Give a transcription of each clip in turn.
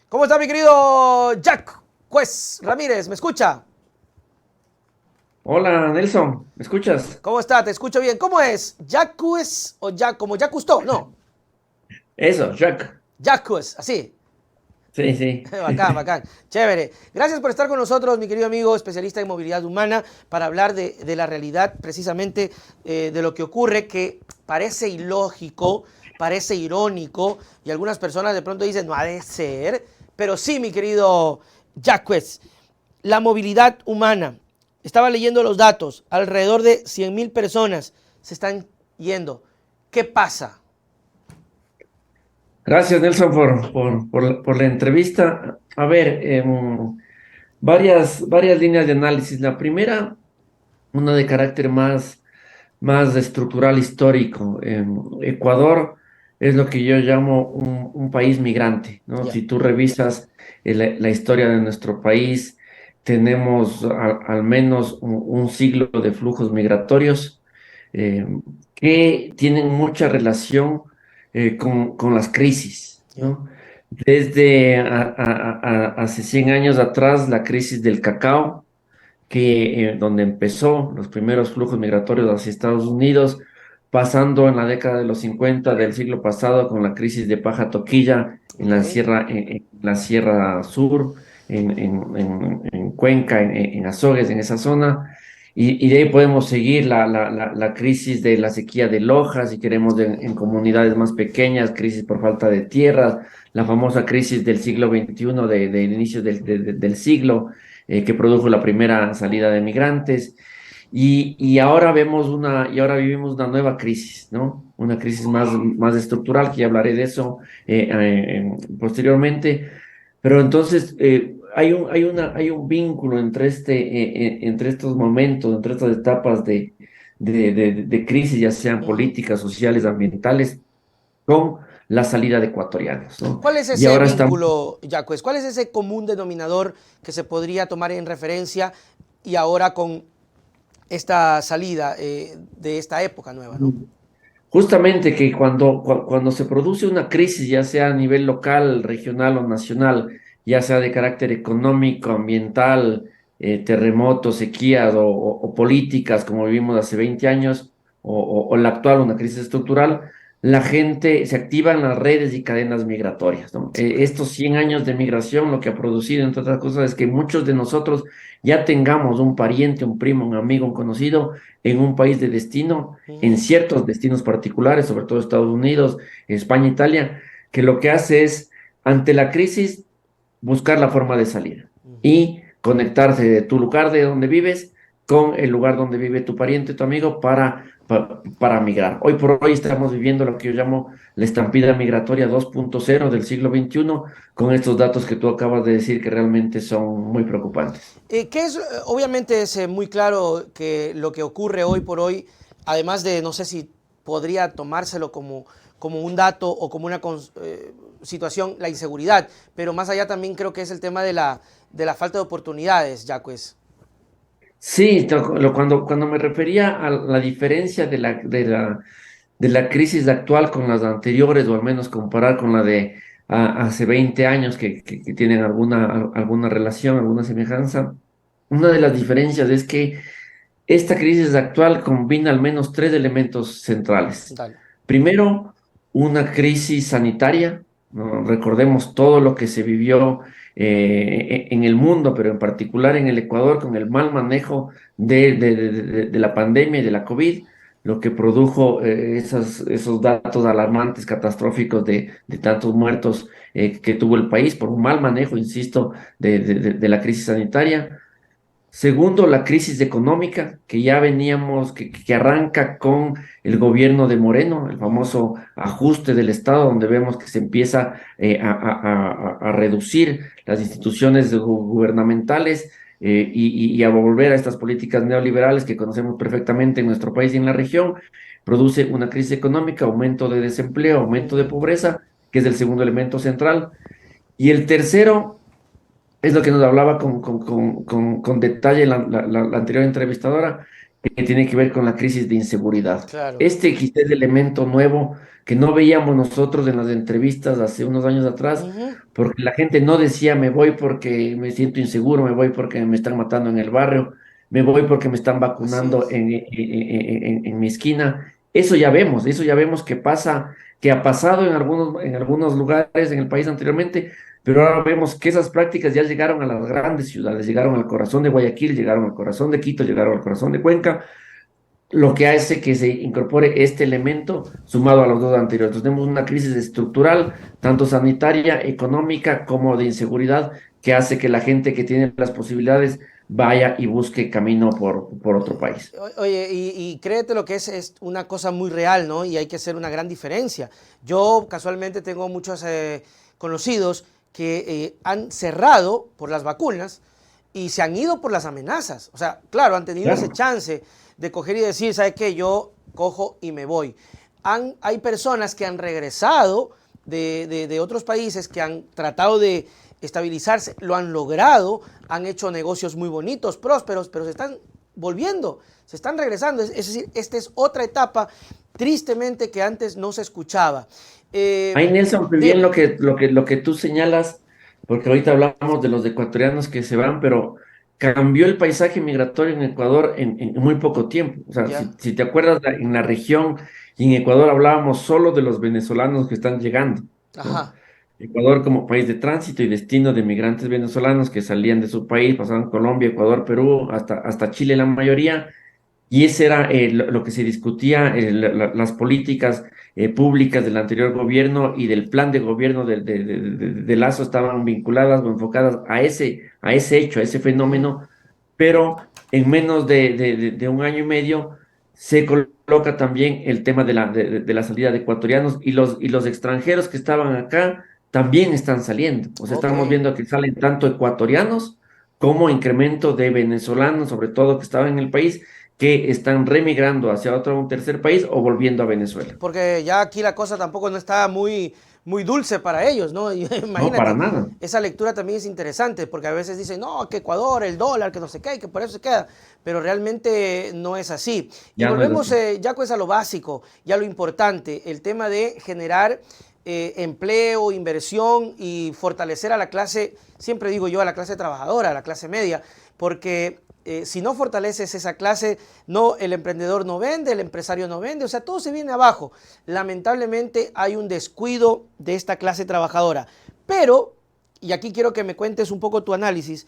¿Cómo está mi querido Jack Juez Ramírez? ¿Me escucha? Hola Nelson, ¿me escuchas? ¿Cómo está? Te escucho bien. ¿Cómo es? ¿Jack Juez o Jack como Jack Cousteau? No, Eso, Jack. Jack Juez, así. Sí, sí. Bacán, bacán. Chévere. Gracias por estar con nosotros, mi querido amigo, especialista en movilidad humana, para hablar de la realidad, precisamente de lo que ocurre, que parece ilógico, parece irónico, y algunas personas de pronto dicen, no ha de ser, pero sí, mi querido Jacques, la movilidad humana. Estaba leyendo los datos, alrededor de 100.000 personas se están yendo. ¿Qué pasa? Gracias Nelson por la entrevista. A ver, varias líneas de análisis. La primera, una de carácter más estructural histórico. Ecuador es lo que yo llamo un país migrante, ¿no? Ya. Si tú revisas la historia de nuestro país, tenemos al menos un siglo de flujos migratorios eh, que tienen mucha relación con las crisis, Ya. ¿no? Desde hace 100 años atrás, la crisis del cacao, donde empezó los primeros flujos migratorios hacia Estados Unidos, pasando en la década de los 50 del siglo pasado con la crisis de paja toquilla en Ok. en la Sierra Sur, en Cuenca, en Azogues, en esa zona. Y de ahí podemos seguir la crisis de la sequía de Loja, si queremos, en comunidades más pequeñas, crisis por falta de tierras, la famosa crisis del siglo XXI, del inicio del siglo, que produjo la primera salida de migrantes. Y ahora y ahora vivimos una nueva crisis, ¿no? Una crisis más estructural, que ya hablaré de eso posteriormente. Pero entonces hay un vínculo entre estos momentos, entre estas etapas de crisis, ya sean Ujú. políticas, sociales, ambientales, con la salida de ecuatorianos, ¿no? ¿Cuál es Y ese ahora estamos. vínculo, Jacques? ¿Cuál es ese común denominador que se podría tomar en referencia y ahora con esta salida de esta época nueva, ¿no? Justamente que cuando se produce una crisis, ya sea a nivel local, regional o nacional, ya sea de carácter económico, ambiental, terremotos, sequías o políticas, como vivimos hace 20 años, o la actual, una crisis estructural, la gente se activa en las redes y cadenas migratorias, ¿no? Estos 100 años de migración lo que ha producido, entre otras cosas, es que muchos de nosotros ya tengamos un pariente, un primo, un amigo, un conocido en un país de destino, en Ujú. ciertos destinos particulares, sobre todo Estados Unidos, España, Italia, que lo que hace es, ante la crisis, buscar la forma de salir Ujú. y conectarse de tu lugar de donde vives con el lugar donde vive tu pariente, tu amigo, para migrar. Hoy por hoy estamos viviendo lo que yo llamo la estampida migratoria 2.0 del siglo XXI, con estos datos que tú acabas de decir que realmente son muy preocupantes. ¿Qué es? Obviamente es muy claro que lo que ocurre hoy por hoy, además de, no sé si podría tomárselo como un dato o como una situación, la inseguridad, pero más allá también creo que es el tema de la falta de oportunidades, Jacques. Sí, cuando me refería a la diferencia de la crisis actual con las anteriores, o al menos comparar con la de hace 20 años que tienen alguna relación, alguna semejanza, una de las diferencias es que esta crisis actual combina al menos tres elementos centrales. Dale. Primero, una crisis sanitaria, ¿no? Recordemos todo lo que se vivió en el mundo, pero en particular en el Ecuador, con el mal manejo de la pandemia y de la COVID, lo que produjo esos datos alarmantes, catastróficos de tantos muertos que tuvo el país por un mal manejo, insisto, de la crisis sanitaria. Segundo, la crisis económica que ya veníamos, que arranca con el gobierno de Moreno, el Ujú. famoso ajuste del Estado, donde vemos que se empieza a reducir las instituciones gubernamentales y a volver a estas políticas neoliberales que conocemos perfectamente en nuestro país y en la región. Produce una crisis económica, aumento de desempleo, aumento de Ujú. pobreza, que es el segundo elemento central. Y el tercero es lo que nos hablaba con detalle la anterior entrevistadora, que tiene que ver con la crisis de inseguridad. Claro. Este quizás es el elemento nuevo que no veíamos nosotros en las entrevistas hace unos años atrás, Ujú. porque la gente no decía me voy porque me siento inseguro, me voy porque me están matando en el barrio, me voy porque me están Así vacunando es. en mi esquina. Eso ya vemos que pasa, que ha pasado en algunos lugares en el país anteriormente, pero ahora vemos que esas prácticas ya llegaron a las grandes ciudades, llegaron al corazón de Guayaquil, llegaron al corazón de Quito, llegaron al corazón de Cuenca, lo que hace que se incorpore este elemento sumado a los dos anteriores. Entonces, tenemos una crisis estructural, tanto sanitaria, económica, como de inseguridad, que hace que la gente que tiene las posibilidades vaya y busque camino por otro país. Oye, y créete lo que es una cosa muy real, ¿no? Y hay que hacer una gran diferencia. Yo casualmente tengo muchos conocidos que han cerrado por las vacunas y se han ido por las amenazas. O sea, claro, han tenido ese Claro. chance de coger y decir, ¿sabes qué? Yo cojo y me voy. Hay personas que han regresado de otros países que han tratado de estabilizarse, lo han logrado, han hecho negocios muy bonitos, prósperos, pero se están volviendo, se están regresando. Es decir, esta es otra etapa, tristemente, que antes no se escuchaba. Ahí, Nelson, muy bien Dime. lo que tú señalas, porque ahorita hablamos de los ecuatorianos que se van, pero cambió el paisaje migratorio en Ecuador en muy poco tiempo. O sea, Ya. si te acuerdas, en la región y en Ecuador hablábamos solo de los venezolanos que están llegando, ¿no? Ajá. Ecuador como país de tránsito y destino de migrantes venezolanos que salían de su país, pasaban Colombia, Ecuador, Perú, hasta Chile la mayoría, y ese era lo que se discutía, las políticas públicas del anterior gobierno y del plan de gobierno de Lazo estaban vinculadas o enfocadas a ese hecho, a ese Ujú. fenómeno, pero en menos de un año y medio se coloca también el tema de la salida de ecuatorianos y los extranjeros que estaban acá también están saliendo. O sea, Ok. estamos viendo que salen tanto ecuatorianos como incremento de venezolanos, sobre todo que estaban en el país que están remigrando hacia otro, un tercer país o volviendo a Venezuela. Porque ya aquí la cosa tampoco no está muy dulce para ellos, ¿no? Y No, para imagínate, nada. esa lectura también es interesante, porque a veces dicen, no, que Ecuador, el dólar, que no sé qué, que por eso se queda, pero realmente no es así. Y Ya no es volvemos así. ya pues a lo básico, ya lo importante, el tema de generar empleo, inversión y fortalecer a la clase, siempre digo yo, a la clase trabajadora, a la clase media, porque si no fortaleces esa clase, no, el emprendedor no vende, el empresario no vende, o sea, todo se viene abajo. Lamentablemente hay un descuido de esta clase trabajadora. Pero, y aquí quiero que me cuentes un poco tu análisis,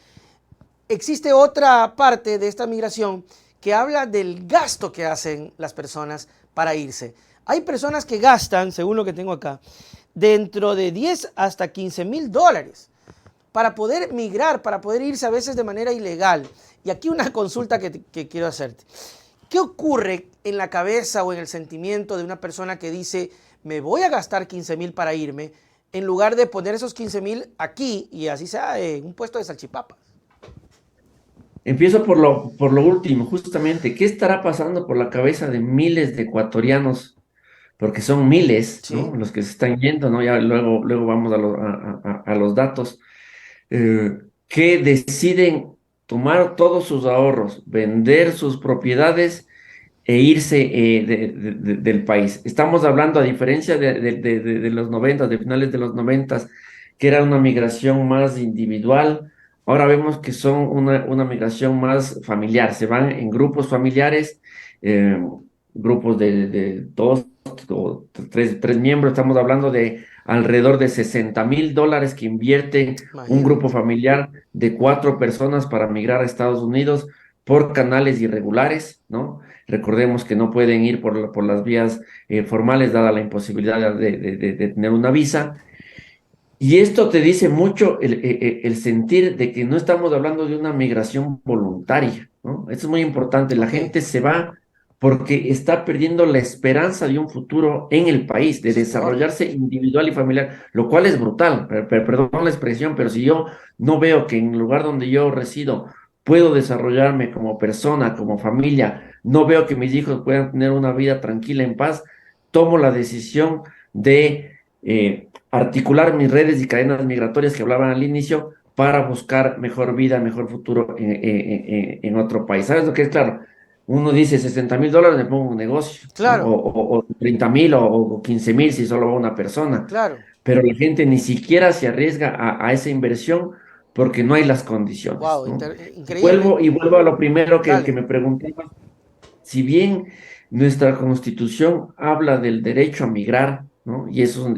existe otra parte de esta migración que habla del gasto que hacen las personas para irse. Hay personas que gastan, según lo que tengo acá, dentro de 10 hasta 15.000 dólares para poder migrar, para poder irse a veces de manera ilegal. Y aquí una consulta que quiero hacerte. ¿Qué ocurre en la cabeza o en el sentimiento de una persona que dice, me voy a gastar 15.000 para irme, en lugar de poner esos 15.000 aquí y así sea en un puesto de salchipapas? Empiezo por lo último, justamente. ¿Qué estará pasando por la cabeza de miles de ecuatorianos? Porque son miles, ¿no? Sí, Los que se están yendo, ¿no? Ya luego vamos a los datos. Que deciden tomar todos sus ahorros, vender sus propiedades e irse del país. Estamos hablando, a diferencia de los 90, de finales de los 90, que era una migración más individual, ahora vemos que son una migración más familiar, se van en grupos familiares, eh, grupos de dos o tres miembros, estamos hablando de alrededor de $60,000 que invierte un grupo imagínate. familiar de 4 personas para migrar a Estados Unidos por canales irregulares, ¿no? Recordemos que no pueden ir por las vías formales, dada la imposibilidad de tener una visa. Y esto te dice mucho el sentir de que no estamos hablando de una migración voluntaria, ¿no? Esto es muy importante. La Ok, gente se va porque está perdiendo la esperanza de un futuro en el país, de eso es peor. desarrollarse individual y familiar, lo cual es brutal. Perdón la expresión, pero si yo no veo que en el lugar donde yo resido puedo desarrollarme como persona, como familia, no veo que mis hijos puedan tener una vida tranquila, en paz, tomo la decisión de articular mis redes y cadenas migratorias que hablaban al inicio para buscar mejor vida, mejor futuro en otro país. ¿Sabes lo que es? Claro, uno dice $60,000, me pongo un negocio, ¿no? Claro, O 30,000 o 15,000 si solo va una persona. claro. Pero la gente ni siquiera se arriesga a esa inversión porque no hay las condiciones, Wow, ¿no? increíble. Y vuelvo a lo primero que Dale. me preguntabas. Si bien nuestra Constitución habla del derecho a migrar, ¿no? Y eso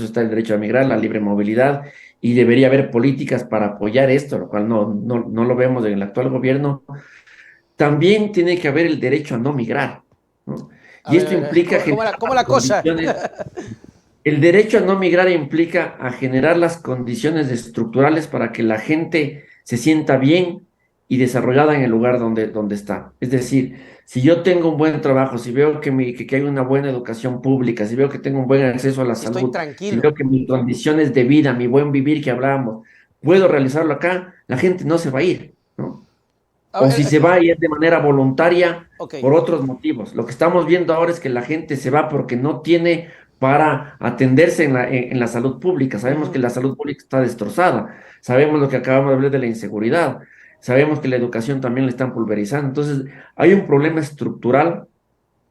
está el derecho a migrar, la libre movilidad, y debería haber políticas para apoyar esto, lo cual no lo vemos en el actual gobierno, también tiene que haber el derecho a no migrar, ¿no? Y esto A ver, implica generar cómo las la cosa? condiciones. El derecho a no migrar implica a generar las condiciones estructurales para que la gente se sienta bien y desarrollada en el lugar donde está. Es decir, si yo tengo un buen trabajo, si veo que hay una buena educación pública, si veo que tengo un buen acceso a la Si estoy salud, si tranquilo. veo que mis condiciones de vida, mi buen vivir que hablábamos, puedo realizarlo acá, la gente no se va a ir, ¿no? A O ver, si se va y es de manera voluntaria ok. por otros motivos. Lo que estamos viendo ahora es que la gente se va porque no tiene para atenderse en la salud pública. Sabemos que Ujú. la salud pública está destrozada. Sabemos lo que acabamos de hablar de la inseguridad. Sabemos que la educación también la están pulverizando. Entonces, hay un problema estructural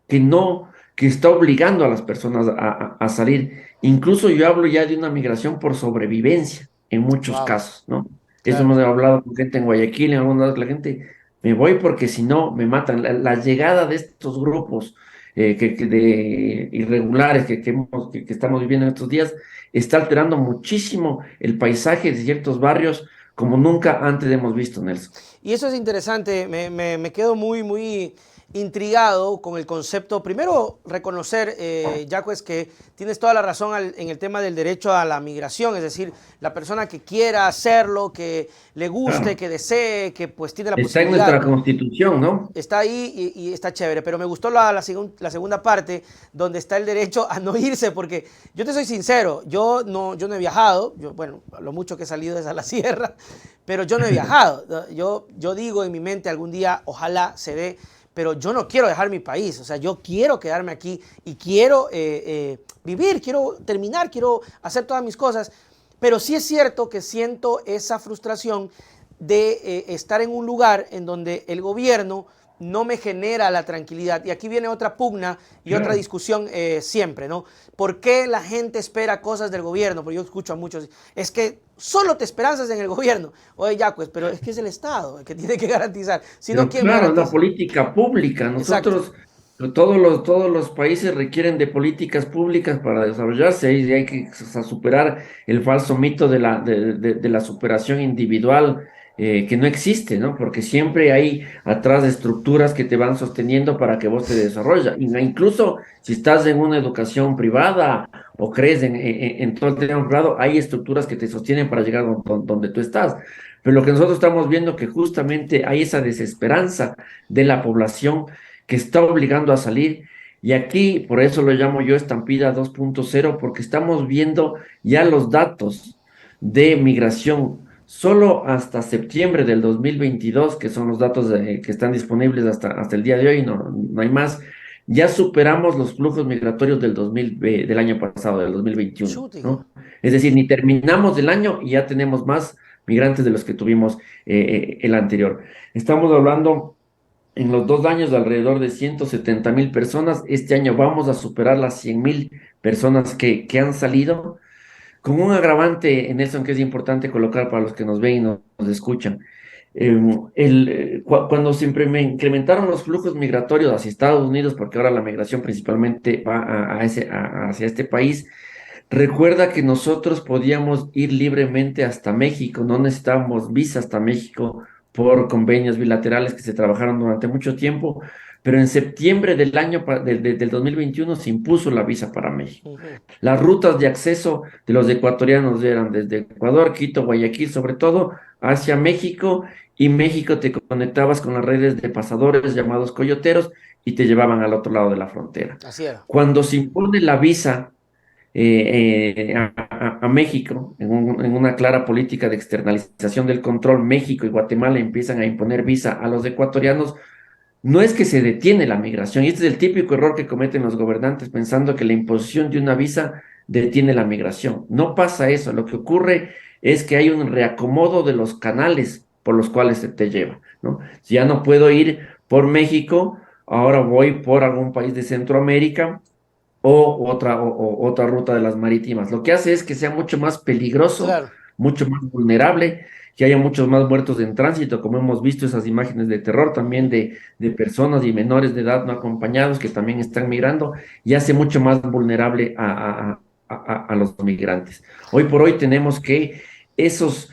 que no, que está obligando a las personas a salir. Incluso yo hablo ya de una migración por sobrevivencia en muchos Wow, casos, ¿no? Eso claro. hemos hablado con gente en Guayaquil, en algunos lados, la gente, me voy porque si no me matan. La llegada de estos grupos de irregulares que estamos viviendo en estos días está alterando muchísimo el paisaje de ciertos barrios como nunca antes hemos visto, Nelson. Y eso es interesante, me quedo muy intrigado con el concepto. Primero, reconocer, Jaco, es que tienes toda la razón en el tema del derecho a la migración, es decir, la persona que quiera hacerlo, que le guste, Claro. que desee, que pues tiene la Está en posibilidad, nuestra constitución, ¿no? está ahí y está chévere, pero me gustó la segunda parte donde está el derecho a no irse, porque yo te soy sincero, yo no he viajado, bueno, lo mucho que he salido es a la sierra, pero yo no he viajado. Yo digo en mi mente algún día, ojalá se dé, pero yo no quiero dejar mi país, o sea, yo quiero quedarme aquí y quiero vivir, quiero terminar, quiero hacer todas mis cosas, pero sí es cierto que siento esa frustración de estar en un lugar en donde el gobierno no me genera la tranquilidad. Y aquí viene otra pugna y otra Claro. discusión siempre, ¿no? ¿Por qué la gente espera cosas del gobierno? Porque yo escucho a muchos, es que solo te esperanzas en el gobierno. Oye, ya, pues, pero es que es el Estado el que tiene que garantizar. Si no, Pero ¿quién me claro, es la garantiza? política pública. Exacto. Nosotros, todos los países requieren de políticas públicas para desarrollarse y hay que superar el falso mito de la superación individual que no existe, ¿no? Porque siempre hay atrás estructuras que te van sosteniendo para que vos te desarrolles. Incluso si estás en una educación privada o crees en todo el tema privado, hay estructuras que te sostienen para llegar donde tú estás. Pero lo que nosotros estamos viendo que justamente hay esa desesperanza de la población que está obligando a salir. Y aquí, por eso lo llamo yo estampida 2.0 porque estamos viendo ya los datos de migración solo hasta septiembre del 2022 que son los datos que están disponibles hasta el día de hoy, no hay más. Ya superamos los flujos migratorios del año pasado, del 2021, Chútico. ¿no? Es decir, ni terminamos el año y ya tenemos más migrantes de los que tuvimos el anterior. Estamos hablando en los 2 años de alrededor de 170,000 personas. Este año vamos a superar las 100,000 personas que han salido, con un agravante, en Nelson, que es importante colocar para los que nos ven y nos escuchan. Cuando se incrementaron los flujos migratorios hacia Estados Unidos, porque ahora la migración principalmente va hacia este país. Recuerda que nosotros podíamos ir libremente hasta México, no necesitábamos visa hasta México por convenios bilaterales que se trabajaron durante mucho tiempo, pero en septiembre del 2021 se impuso la visa para México. Ujú. Las rutas de acceso de los ecuatorianos eran desde Ecuador, Quito, Guayaquil, sobre todo, hacia México, y México te conectabas con las redes de pasadores llamados coyoteros y te llevaban al otro lado de la frontera. Así era. Cuando se impone la visa a México, en una clara política de externalización del control, México y Guatemala empiezan a imponer visa a los ecuatorianos. No es que se detiene la migración, y este es el típico error que cometen los gobernantes pensando que la imposición de una visa detiene la migración. No pasa eso, lo que ocurre es que hay un reacomodo de los canales por los cuales se te lleva, ¿no? Si ya no puedo ir por México, ahora voy por algún país de Centroamérica o otra ruta de las marítimas. Lo que hace es que sea mucho más peligroso, Claro, mucho más vulnerable, que haya muchos más muertos en tránsito, como hemos visto esas imágenes de terror también de personas y menores de edad no acompañados que también están migrando, y hace mucho más vulnerable a los migrantes. Hoy por hoy tenemos que esos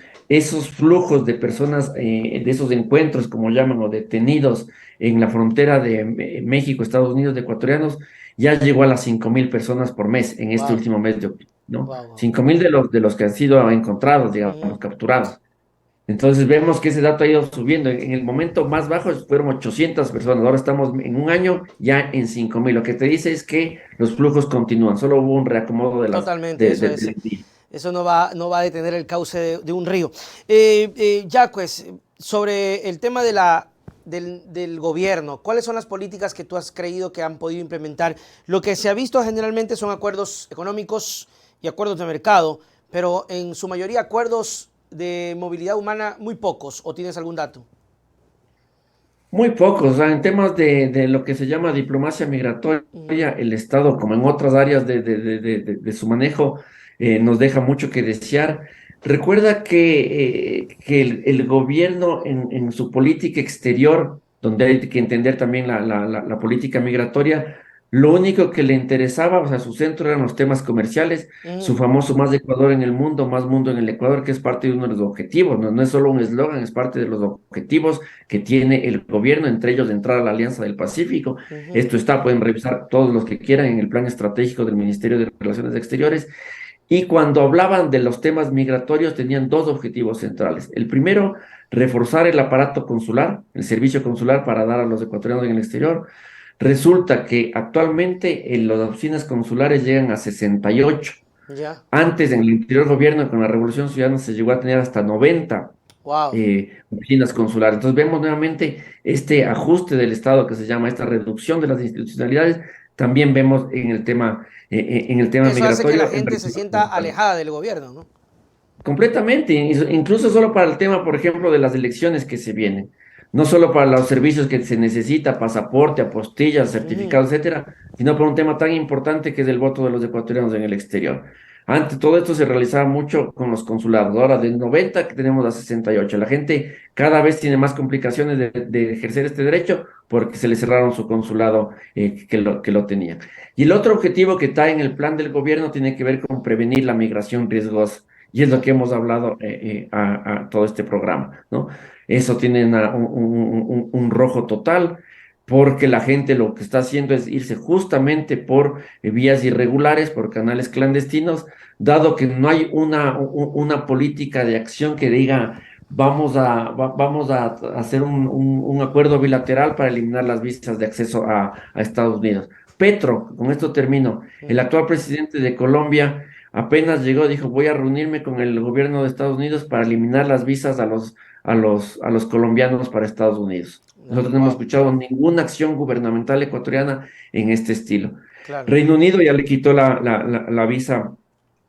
flujos de personas, de esos encuentros, como llaman, o detenidos en la frontera de México, Estados Unidos, de ecuatorianos, ya llegó a las 5.000 personas por mes en este wow, último mes de octubre, ¿no? wow, wow. 5.000 de los que han sido encontrados, digamos, Ujú. capturados. Entonces vemos que ese dato ha ido subiendo. En el momento más bajo fueron 800 personas. Ahora estamos en un año ya en 5.000. Lo que te dice es que los flujos continúan. Solo hubo un reacomodo Totalmente, eso del es. envío. Eso no va a detener el cauce de un río. Jacques, sobre el tema del gobierno, ¿cuáles son las políticas que tú has creído que han podido implementar? Lo que se ha visto generalmente son acuerdos económicos y acuerdos de mercado, pero en su mayoría acuerdos de movilidad humana muy pocos. ¿O tienes algún dato? Muy pocos, o sea, en temas de lo que se llama diplomacia migratoria, Ujú, el Estado, como en otras áreas de su manejo, nos deja mucho que desear. Recuerda que el gobierno en su política exterior, donde hay que entender también la política migratoria, lo único que le interesaba, o sea, su centro eran los temas comerciales, su ujú, famoso más Ecuador en el mundo, más mundo en el Ecuador, que es parte de uno de los objetivos, no es solo un eslogan, es parte de los objetivos que tiene el gobierno, entre ellos de entrar a la Alianza del Pacífico. ujú. Esto está, pueden revisar todos los que quieran en el plan estratégico del Ministerio de Relaciones Exteriores. Y cuando hablaban de los temas migratorios, tenían dos objetivos centrales. El primero, reforzar el aparato consular, el servicio consular para dar a los ecuatorianos en el exterior. Resulta que actualmente las oficinas consulares llegan a 68. Ya, Antes, en el interior gobierno, con la Revolución Ciudadana, se llegó a tener hasta 90 wow. oficinas consulares. Entonces vemos nuevamente este ajuste del Estado que se llama esta reducción de las institucionalidades. También vemos en el tema Eso hace que la migratorio en gente se relación sienta a- alejada del gobierno, ¿no? completamente, incluso solo para el tema, por ejemplo, de las elecciones que se vienen. No solo para los servicios que se necesita, pasaporte, apostillas, Ujú. certificados, etcétera, sino por un tema tan importante que es el voto de los ecuatorianos en el exterior. Antes todo esto se realizaba mucho con los consulados. Ahora de 90 que tenemos a 68. La gente cada vez tiene más complicaciones de ejercer este derecho porque se le cerraron su consulado que lo tenía. Y el otro objetivo que está en el plan del gobierno tiene que ver con prevenir la migración riesgosa. Y es lo Ya. que hemos hablado a todo este programa, ¿no? Eso tiene un rojo total, porque la gente lo que está haciendo es irse justamente por vías irregulares, por canales clandestinos, dado que no hay una política de acción que diga, vamos a hacer un acuerdo bilateral para eliminar las visas de acceso a Estados Unidos. Petro, con esto termino, el Ujú. actual presidente de Colombia apenas llegó, dijo, voy a reunirme con el gobierno de Estados Unidos para eliminar las visas a los colombianos para Estados Unidos. Nosotros no hemos Wow, escuchado ninguna acción gubernamental ecuatoriana en este estilo. claro. Reino Unido ya le quitó la visa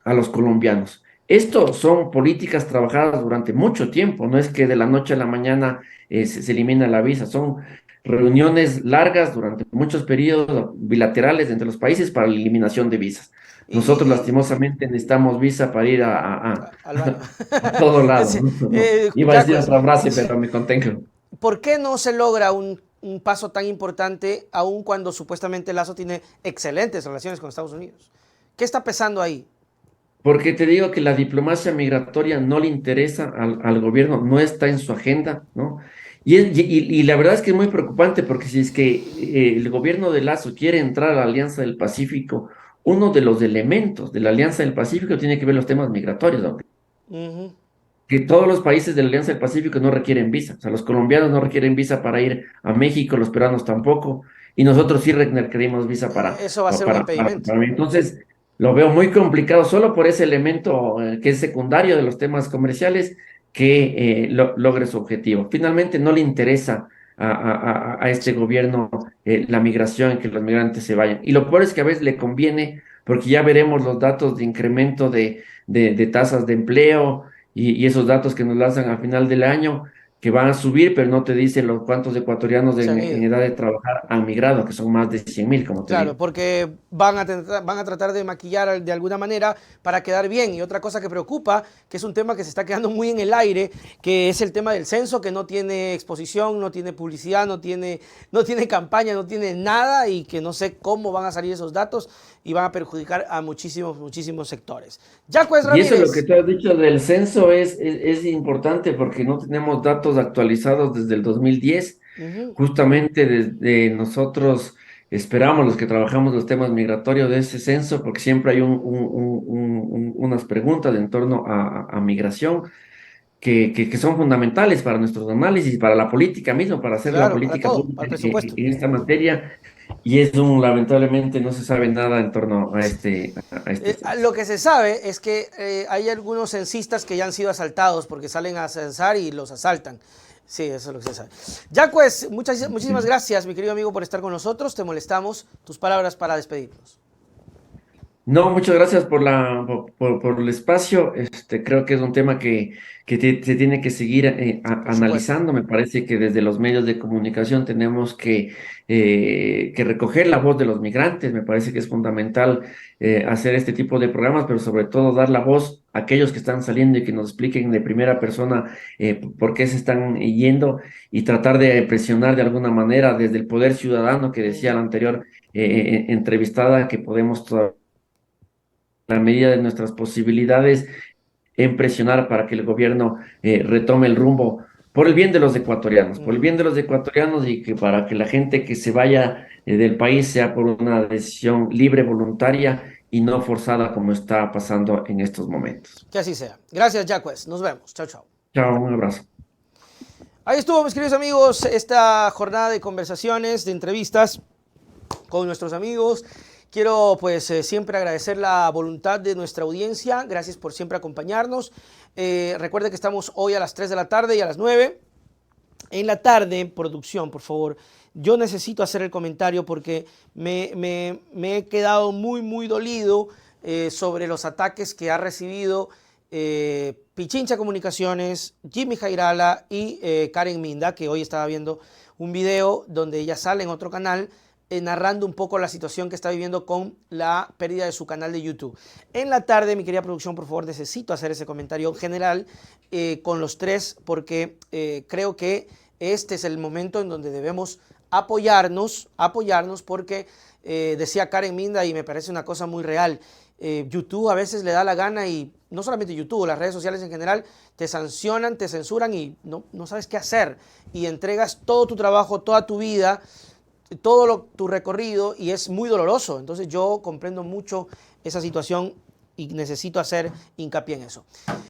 a los colombianos. Esto son políticas trabajadas durante mucho tiempo, no es que de la noche a la mañana se elimina la visa, son reuniones largas durante muchos periodos bilaterales entre los países para la eliminación de visas. Y, Nosotros y- y- lastimosamente necesitamos visa para ir al baño. a todo lado, Sí, ¿no? Iba a decir Jacques, otra frase, pero me contengo. ¿por qué no se logra un paso tan importante aun cuando supuestamente Lazo tiene excelentes relaciones con Estados Unidos? ¿Qué está pesando ahí? Porque te digo que la diplomacia migratoria no le interesa al gobierno, no está en su agenda, ¿no? Y la verdad es que es muy preocupante porque si es que el gobierno de Lazo quiere entrar a la Alianza del Pacífico, uno de los elementos de la Alianza del Pacífico tiene que ver los temas migratorios, ¿no? Ujú. Que todos los países de la Alianza del Pacífico no requieren visa, o sea, los colombianos no requieren visa para ir a México, los peruanos tampoco, y nosotros sí requerimos visa Eso va a ser un impedimento. para mí. Entonces, lo veo muy complicado solo por ese elemento que es secundario de los temas comerciales que logre su objetivo. Finalmente, no le interesa a este gobierno la migración, que los migrantes se vayan. Y lo peor es que a veces le conviene, porque ya veremos los datos de incremento de tasas de empleo y esos datos que nos lanzan al final del año, que van a subir, pero no te dice los cuántos ecuatorianos Se han en ido. edad de trabajar han migrado, que son más de 100.000, como te Claro, digo. porque van a tratar de maquillar de alguna manera para quedar bien. Y otra cosa que preocupa, que es un tema que se está quedando muy en el aire, que es el tema del censo, que no tiene exposición, no tiene publicidad, no tiene campaña, no tiene nada y que no sé cómo van a salir esos datos y van a perjudicar a muchísimos, muchísimos sectores. Jacques Y eso lo que Ramírez. tú has dicho del censo es importante porque no tenemos datos actualizados desde el 2010. Ujú. Justamente desde nosotros esperamos los que trabajamos los temas migratorios de ese censo, porque siempre hay unas preguntas en torno a migración que son fundamentales para nuestros análisis, para la política misma, para hacer la Claro, para política todo, pública para el presupuesto. en esta materia. Y lamentablemente no se sabe nada en torno a este Lo censo. que se sabe es que hay algunos censistas que ya han sido asaltados porque salen a censar y los asaltan. Sí, eso es lo que se sabe. Jacques, muchísimas gracias, mi querido amigo, por estar con nosotros. Te molestamos. Tus palabras para despedirnos. No, muchas gracias por el espacio. Creo que es un tema se tiene que seguir Por supuesto. analizando. Me parece que desde los medios de comunicación tenemos que recoger la voz de los migrantes. Me parece que es fundamental hacer este tipo de programas, pero sobre todo dar la voz a aquellos que están saliendo y que nos expliquen de primera persona por qué se están yendo y tratar de presionar de alguna manera desde el poder ciudadano que decía la Ujú. anterior entrevistada que podemos todavía la medida de nuestras posibilidades en presionar para que el gobierno retome el rumbo por el bien de los ecuatorianos, por el Ujú. bien de los ecuatorianos y que para que la gente que se vaya del país sea por una decisión libre, voluntaria y no forzada como está pasando en estos momentos. Que así sea. Gracias, Jacques. Nos vemos. Chao, chao. Chao, un abrazo. Ahí estuvo, mis queridos amigos, esta jornada de conversaciones, de entrevistas con nuestros amigos. Quiero pues siempre agradecer la voluntad de nuestra audiencia. Gracias por siempre acompañarnos. Recuerde que estamos hoy a las 3 de la tarde y a las 9. En la tarde, producción, por favor, yo necesito hacer el comentario porque me he quedado muy, muy dolido sobre los ataques que ha recibido Pichincha Comunicaciones, Jimmy Jairala y Karen Minda, que hoy estaba viendo un video donde ella sale en otro canal narrando un poco la situación que está viviendo con la pérdida de su canal de YouTube. En la tarde, mi querida producción, por favor, necesito hacer ese comentario general con los tres porque creo que este es el momento en donde debemos apoyarnos porque decía Karen Minda y me parece una cosa muy real. YouTube a veces le da la gana y no solamente YouTube, las redes sociales en general te sancionan, te censuran y no sabes qué hacer y entregas todo tu trabajo, toda tu vida, tu recorrido y es muy doloroso. Entonces yo comprendo mucho esa situación y necesito hacer hincapié en eso.